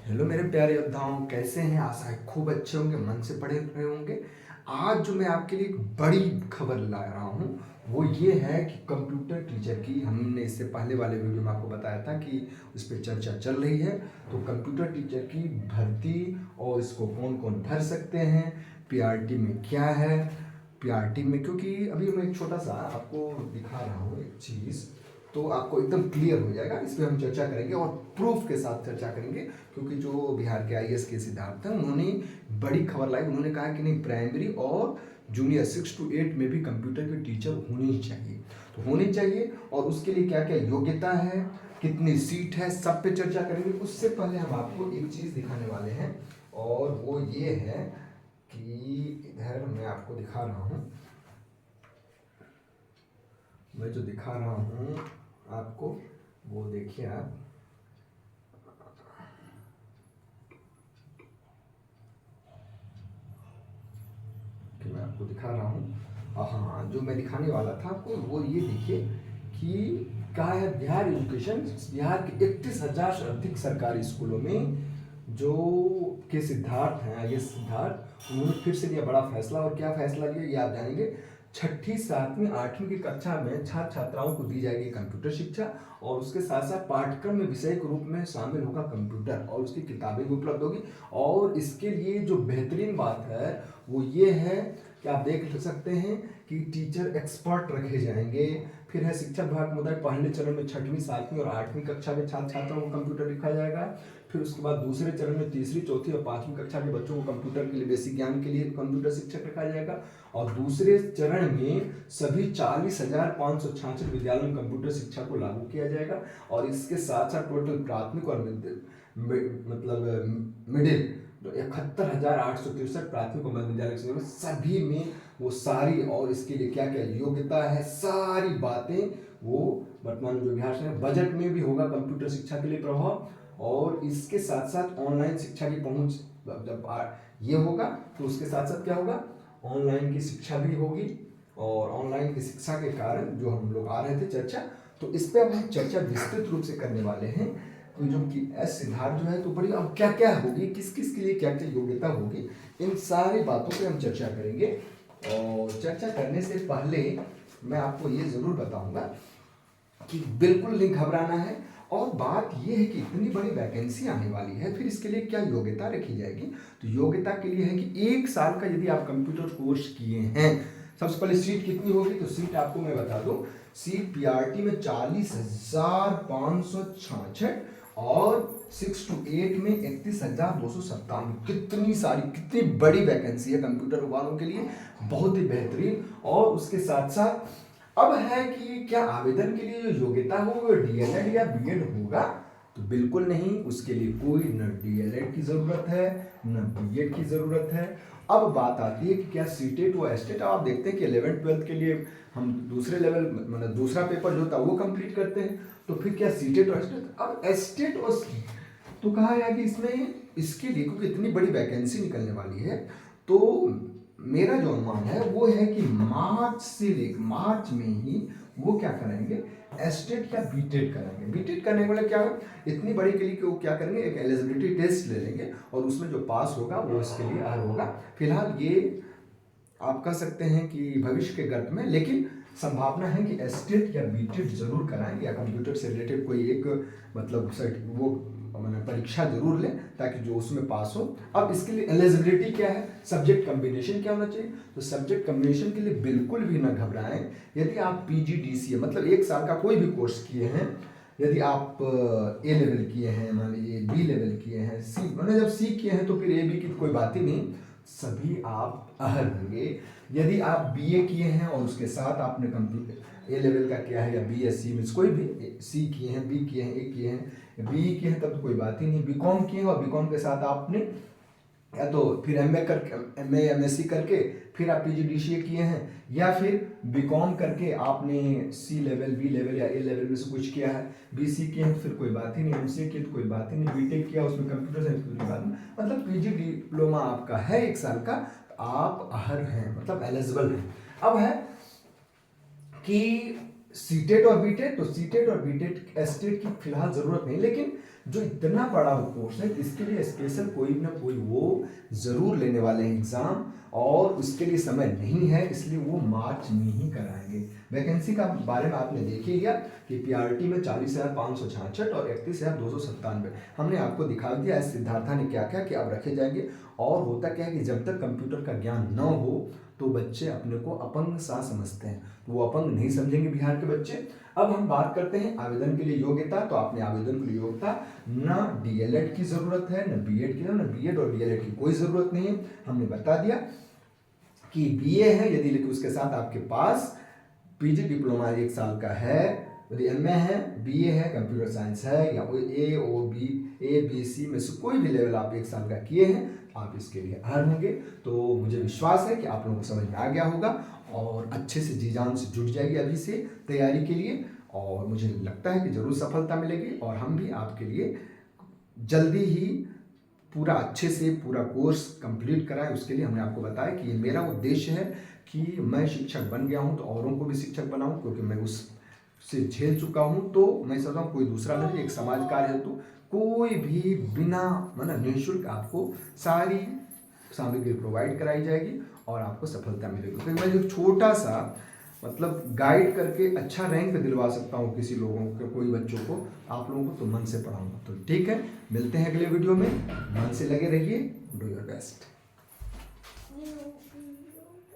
Hello मेरे प्यारे योद्धाओं, कैसे हैं? आशा है खूब अच्छे होंगे, मन से पढ़े रहे होंगे। आज जो मैं आपके लिए एक बड़ी खबर ला रहा हूँ वो ये है कि कंप्यूटर टीचर की, हमने इससे पहले वाले वीडियो में आपको बताया था कि उस पर चर्चा चल रही है। तो कंप्यूटर टीचर की भर्ती और इसको कौन कौन भर सकते हैं, पीआरटी में क्या है, पीआरटी में, क्योंकि अभी मैं एक छोटा सा आपको दिखा रहा हूँ एक चीज़, तो आपको एकदम क्लियर हो जाएगा। इस पर हम चर्चा करेंगे और प्रूफ के साथ चर्चा करेंगे, क्योंकि जो बिहार के आईएएस के सिद्धार्थ हैं उन्होंने बड़ी खबर लाई। उन्होंने कहा कि नहीं, प्राइमरी और जूनियर 6 to 8 में भी कंप्यूटर के टीचर होने ही चाहिए। तो होने चाहिए, और उसके लिए क्या क्या योग्यता है, कितनी सीट है, सब पे चर्चा करेंगे। उससे पहले हम आपको एक चीज़ दिखाने वाले हैं, और वो ये है कि इधर मैं आपको दिखा रहा हूँ, मैं जो दिखा रहा हूँ आपको वो देखिए आप। कि मैं आपको दिखा रहा हूँ, हाँ, जो मैं दिखाने वाला था आपको वो ये देखिए कि क्या है। बिहार एजुकेशन, बिहार के 31,000 से अधिक सरकारी स्कूलों में जो के सिद्धार्थ हैं, ये सिद्धार्थ, उन्होंने फिर से लिया बड़ा फैसला। और क्या फैसला लिया ये आप जानेंगे। छठी, सातवीं, आठवीं की कक्षा में छात्र छात्राओं को दी जाएगी कंप्यूटर शिक्षा, और उसके साथ साथ पाठ्यक्रम में विषय के रूप में शामिल होगा कंप्यूटर, और उसकी किताबें भी उपलब्ध होगी। और इसके लिए जो बेहतरीन बात है वो ये है कि आप देख सकते हैं कि टीचर एक्सपर्ट रखे जाएंगे। फिर है शिक्षा विभाग मुद्दा, पहले चरण में छठवीं, सातवीं और आठवीं कक्षा के छात्र छात्राओं को कंप्यूटर दिखाया जाएगा। फिर उसके बाद दूसरे चरण में तीसरी, चौथी और पांचवीं कक्षा के बच्चों को कंप्यूटर के लिए, बेसिक ज्ञान के लिए कंप्यूटर शिक्षक रखा जाएगा। और दूसरे चरण में सभी 40,566 विद्यालयों में कंप्यूटर शिक्षा को लागू किया जाएगा। और इसके साथ साथ टोटल प्राथमिक और मतलब मिडिल, तो 71,863 प्राथमिक और मध्य विद्यालय सभी में वो सारी, और इसके लिए क्या क्या योग्यता है, सारी बातें वो वर्तमान जो बिहार से बजट में भी होगा कंप्यूटर शिक्षा के लिए प्रभाव। और इसके साथ साथ ऑनलाइन शिक्षा की पहुंच जब ये होगा, तो उसके साथ साथ क्या होगा, ऑनलाइन की शिक्षा भी होगी। और ऑनलाइन की शिक्षा के कारण जो हम लोग आ रहे थे चर्चा, तो इस पर अब हम चर्चा विस्तृत रूप से करने वाले हैं। तो जो कि एस सिद्धार्थ जो है, तो बड़ी अब क्या क्या होगी, किस किस के लिए क्या क्या योग्यता होगी, इन सारी बातों पे हम चर्चा करेंगे। और चर्चा करने से पहले मैं आपको ये जरूर बताऊंगा कि बिल्कुल नहीं घबराना है। और बात यह है कि इतनी बड़ी वैकेंसी आने वाली है, फिर इसके लिए क्या योग्यता रखी जाएगी। तो योग्यता के लिए है कि 1 साल का यदि आप कंप्यूटर कोर्स किए हैं, सबसे पहले सीट कितनी होगी, तो सीट आपको मैं बता दूं, सीट पीआरटी में 40,566, और 6 to 8 में 31,297। कितनी सारी, कितनी बड़ी वैकेंसी है कंप्यूटर वालों के लिए, बहुत ही बेहतरीन। और उसके साथ साथ अब है कि क्या आवेदन के लिए जो योग्यता हो वो डीएलएड या बीएड होगा, तो बिल्कुल नहीं, उसके लिए कोई न डीएलएड की जरूरत है न बीएड की जरूरत है। अब बात आती है कि क्या सीटेट व एस्टेट, आप देखते हैं कि 11th-12th के लिए हम दूसरे लेवल, मतलब दूसरा पेपर जो होता है वो कंप्लीट करते हैं, तो फिर क्या सीटेट और एस्टेट। अब एस्टेट और तो कहा गया कि इसमें, इसके लिए क्योंकि इतनी बड़ी वैकेंसी निकलने वाली है, तो मेरा जो अनुमान है वो है कि मार्च में ही वो क्या करेंगे, एस्टेट या बीटेड करेंगे। बीटेड करने वाले क्या, इतनी बड़ी के लिए वो क्या करेंगे, एक एलिजिबिलिटी टेस्ट ले लेंगे, और उसमें जो पास होगा वो इसके लिए अर्ह होगा। फिलहाल ये आप कह सकते हैं कि भविष्य के गर्भ में, लेकिन संभावना है कि एस्टेट या बीटेड जरूर कराएं, या कंप्यूटर से रिलेटेड कोई एक मतलब वो मैंने परीक्षा जरूर लें, ताकि जो उसमें पास हो। अब इसके लिए एलिजिबिलिटी क्या है, सब्जेक्ट कम्बिनेशन क्या होना चाहिए, तो सब्जेक्ट कम्बिनेशन के लिए बिल्कुल भी ना घबराएं। यदि आप पीजीडीसीए मतलब 1 साल का कोई भी कोर्स किए हैं, यदि आप ए लेवल किए हैं, मान लीजिए बी लेवल किए हैं, सी, मतलब जब सी किए हैं तो फिर ए बी की कोई बात ही नहीं, सभी आप अहल होंगे। यदि आप बीए किए हैं और उसके साथ आपने कंप्यूटर ए लेवल का किया है, या बीएससी में कोई भी, सी किए हैं, बी किए हैं, ए किए हैं, बी किए हैं, तब तो कोई बात ही नहीं। बीकॉम किए हैं और बीकॉम के साथ आपने या तो फिर एमए करके, एमए एमएससी करके फिर आप पीजीडीसीए किए हैं, या फिर बीकॉम करके आपने सी लेवल, बी लेवल या ए लेवल में से कुछ किया है, बीसी किए हैं तो फिर कोई बात ही नहीं, एमसीए किए तो कोई बात ही नहीं, बीटेक किया उसमें कंप्यूटर साइंस की कोई बात नहीं, मतलब पीजी डिप्लोमा आपका है 1 साल का, आप अहल हैं, मतलब एलिजिबल हैं। अब है कि सीटेट और बीटेट, तो सीटेट और बीटेट एस्टेट की फिलहाल ज़रूरत नहीं, लेकिन जो इतना बड़ा कोर्स है इसके लिए स्पेशल कोई ना कोई वो ज़रूर लेने वाले हैं एग्ज़ाम, और उसके लिए समय नहीं है, इसलिए वो मार्च में ही कराएंगे। वैकेंसी का बारे में आपने देख ही लिया कि पीआरटी में 40,566 और 31,297 हमने आपको दिखा दिया है सिद्धार्था ने क्या क्या कि अब रखे जाएंगे। और होता क्या है कि जब तक कंप्यूटर का ज्ञान न हो तो बच्चे अपने को अपंग सा समझते हैं, तो वो अपंग नहीं समझेंगे बिहार के बच्चे। अब हम बात करते हैं आवेदन के लिए योग्यता। तो आपने आवेदन के लिए योग्यता, ना डीएलएड की ज़रूरत है, ना बीएड की, ना बीएड और डीएलएड की कोई ज़रूरत नहीं है। हमने बता दिया कि बीए है यदि, लेकिन उसके साथ आपके पास पीजी डिप्लोमा 1 साल का है, यदि एमए है, बीए है, कंप्यूटर साइंस है, या कोई ए बी सी में से कोई भी लेवल आप 1 साल का किए हैं, आप इसके लिए अर्ह होंगे। तो मुझे विश्वास है कि आप लोगों को समझ में आ गया होगा और अच्छे से जी जान से जुट जाएगी अभी से तैयारी के लिए, और मुझे लगता है कि ज़रूर सफलता मिलेगी। और हम भी आपके लिए जल्दी ही पूरा अच्छे से पूरा कोर्स कंप्लीट कराएं, उसके लिए हमने आपको बताया कि ये मेरा उद्देश्य है कि मैं शिक्षक बन गया हूँ तो औरों को भी शिक्षक बनाऊँ, क्योंकि मैं उससे झेल चुका हूँ। तो मैं सोचता हूँ कोई दूसरा नहीं, एक समाज कार्य हेतु कोई भी बिना मतलब निःशुल्क आपको सारी सामग्री प्रोवाइड कराई जाएगी और आपको सफलता मिलेगी। तो मैं जो छोटा सा मतलब गाइड करके अच्छा रैंक दिलवा सकता हूँ किसी लोगों को, कोई बच्चों को, आप लोगों को तो मन से पढ़ाऊंगा। तो ठीक है, मिलते हैं अगले वीडियो में, मन से लगे रहिए, डू योर बेस्ट।